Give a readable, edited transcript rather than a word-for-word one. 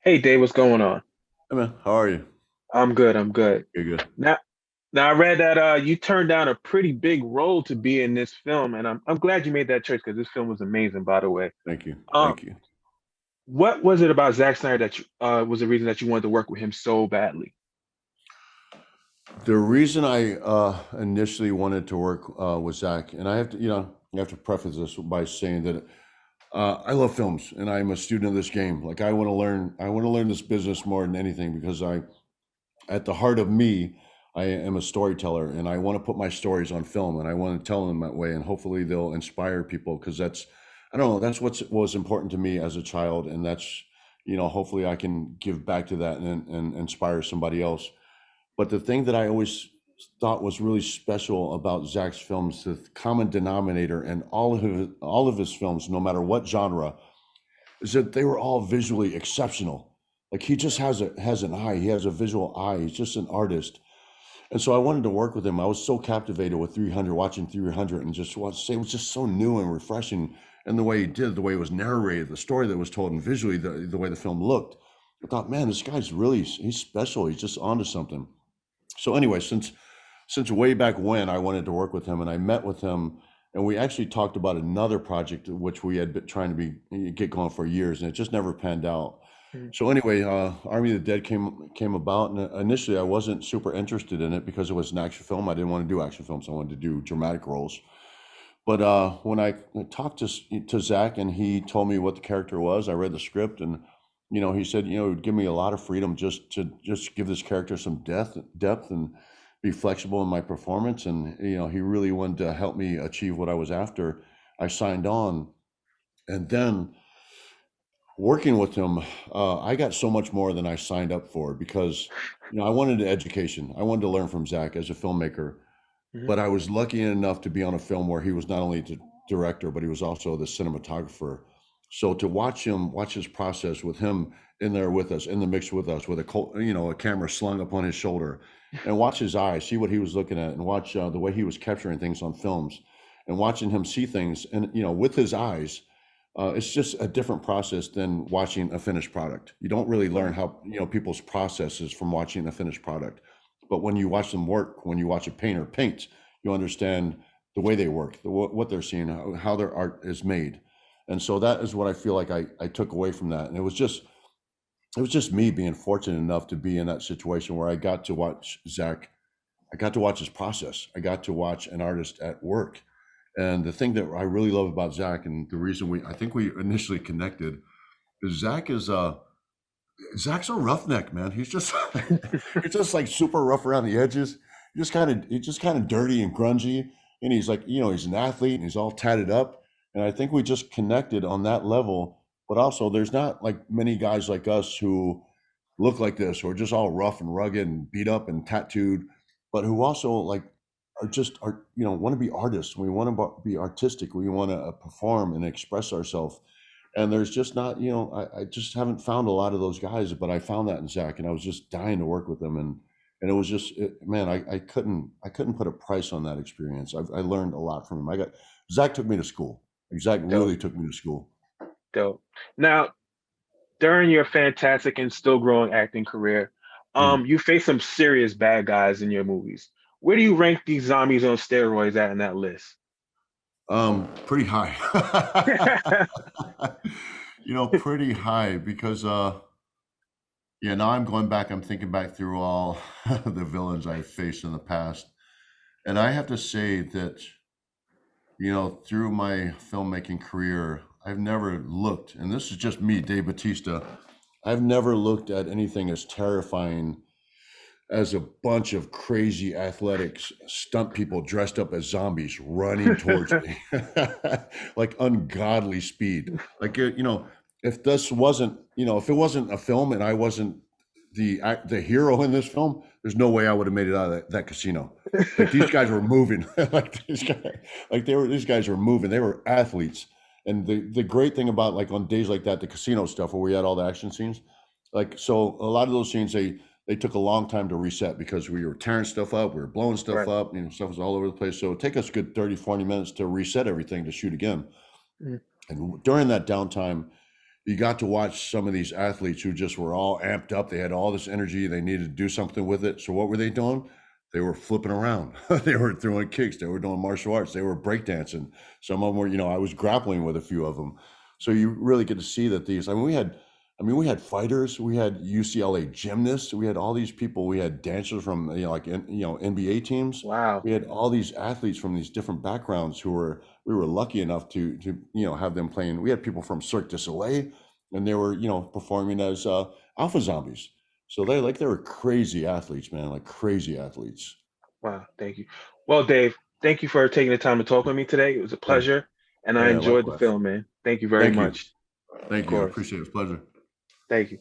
Hey Dave, what's going on? Hey man, how are you? I'm good, I'm good. You're good. Now now I read that you turned down a pretty big role to be in this film, and I'm glad you made that choice because this film was amazing, by the way. Thank you. Um, Thank you. what was it about Zack Snyder that was the reason that you wanted to work with him so badly? The reason I initially wanted to work with Zach, and I have to preface this by saying that I love films and I'm a student of this game. Like I want to learn this business more than anything because at the heart of me, I am a storyteller and I want to put my stories on film and I want to tell them that way and hopefully they'll inspire people because I don't know, that's what was important to me as a child and hopefully I can give back to that and inspire somebody else. But the thing that I always thought was really special about Zach's films, the common denominator in all of his films, no matter what genre, is that they were all visually exceptional. Like he just has an eye. He has a visual eye. He's just an artist. And so I wanted to work with him. I was so captivated with 300, watching 300, and just want to say it was just so new and refreshing. And the way he did, the way it was narrated, the story that was told, and visually the way the film looked. I thought, man, this guy's really he's special. He's just onto something. So anyway, since way back when I wanted to work with him, and I met with him, and we actually talked about another project which we had been trying to get going for years, and it just never panned out. Mm. So anyway, Army of the Dead came about, and initially I wasn't super interested in it because it was an action film. I didn't want to do action films. I wanted to do dramatic roles. But when I talked to Zach and he told me what the character was, I read the script and he said it would give me a lot of freedom just give this character some depth and be flexible in my performance. And he really wanted to help me achieve what I was after. I signed on, and then working with him, I got so much more than I signed up for because I wanted education. I wanted to learn from Zach as a filmmaker, Mhm. but I was lucky enough to be on a film where he was not only the director, but he was also the cinematographer. So to watch his process with him in there with us, in the mix with us, with a camera slung up on his shoulder, and watch his eyes, see what he was looking at, and watch the way he was capturing things on films, and watching him see things, and with his eyes, it's just a different process than watching a finished product. You don't really learn Right. how people's processes from watching a finished product. But when you watch them work, when you watch a painter paint, you understand the way they work, what they're seeing, how their art is made. And so that is what I feel like I took away from that. And it was just me being fortunate enough to be in that situation where I got to watch Zach. I got to watch his process. I got to watch an artist at work. And the thing that I really love about Zach, and the reason I think we initially connected, is Zach's a roughneck, man. He's just he's just like super rough around the edges. He's just kind of dirty and grungy. And he's like, he's an athlete and he's all tatted up. And I think we just connected on that level. But also there's not like many guys like us who look like this or just all rough and rugged and beat up and tattooed, but who also like are want to be artists. We want to be artistic. We want to perform and express ourselves. And there's just not, I just haven't found a lot of those guys, but I found that in Zach, and I was just dying to work with him, and it was man, I couldn't put a price on that experience. I learned a lot from him. Zach took me to school. Zach Dope, really took me to school. dope. Now, during your fantastic and still growing acting career, Mhm. you face some serious bad guys in your movies. Where do you rank these zombies on steroids at in that list? Pretty high. Pretty high because yeah, now I'm going back, I'm thinking back through all the villains I've faced in the past. And I have to say that, through my filmmaking career, I've never looked, and this is just me, Dave Bautista, I've never looked at anything as terrifying as a bunch of crazy athletics stunt people dressed up as zombies running towards me like ungodly speed. Like if this wasn't, if it wasn't a film and I wasn't the hero in this film, there's no way I would have made it out of that casino. Like these guys were moving. These guys were moving. They were athletes. And the great thing about like on days like that, the casino stuff where we had all the action scenes, like so a lot of those scenes they took a long time to reset because we were tearing stuff up, we were blowing stuff Right. up, stuff was all over the place. So it take us a good 30, 40 minutes to reset everything to shoot again. Mm. And during that downtime, you got to watch some of these athletes who just were all amped up. They had all this energy. They needed to do something with it. So what were they doing? They were flipping around. They were throwing kicks. They were doing martial arts. They were breakdancing. Some of them were, I was grappling with a few of them. So you really get to see that these. We had fighters. We had UCLA gymnasts. We had all these people. We had dancers from NBA teams. Wow. We had all these athletes from these different backgrounds who were we were lucky enough to have them playing. We had people from Cirque du Soleil, and they were performing as alpha zombies. So they were crazy athletes, man, like crazy athletes. Wow. Thank you. Well, Dave, thank you for taking the time to talk with me today. It was a Yeah, pleasure, and I yeah, enjoyed the likewise. film, man. Thank you very Thank you, much. Of thank you. I course. appreciate it. It's a pleasure. Thank you.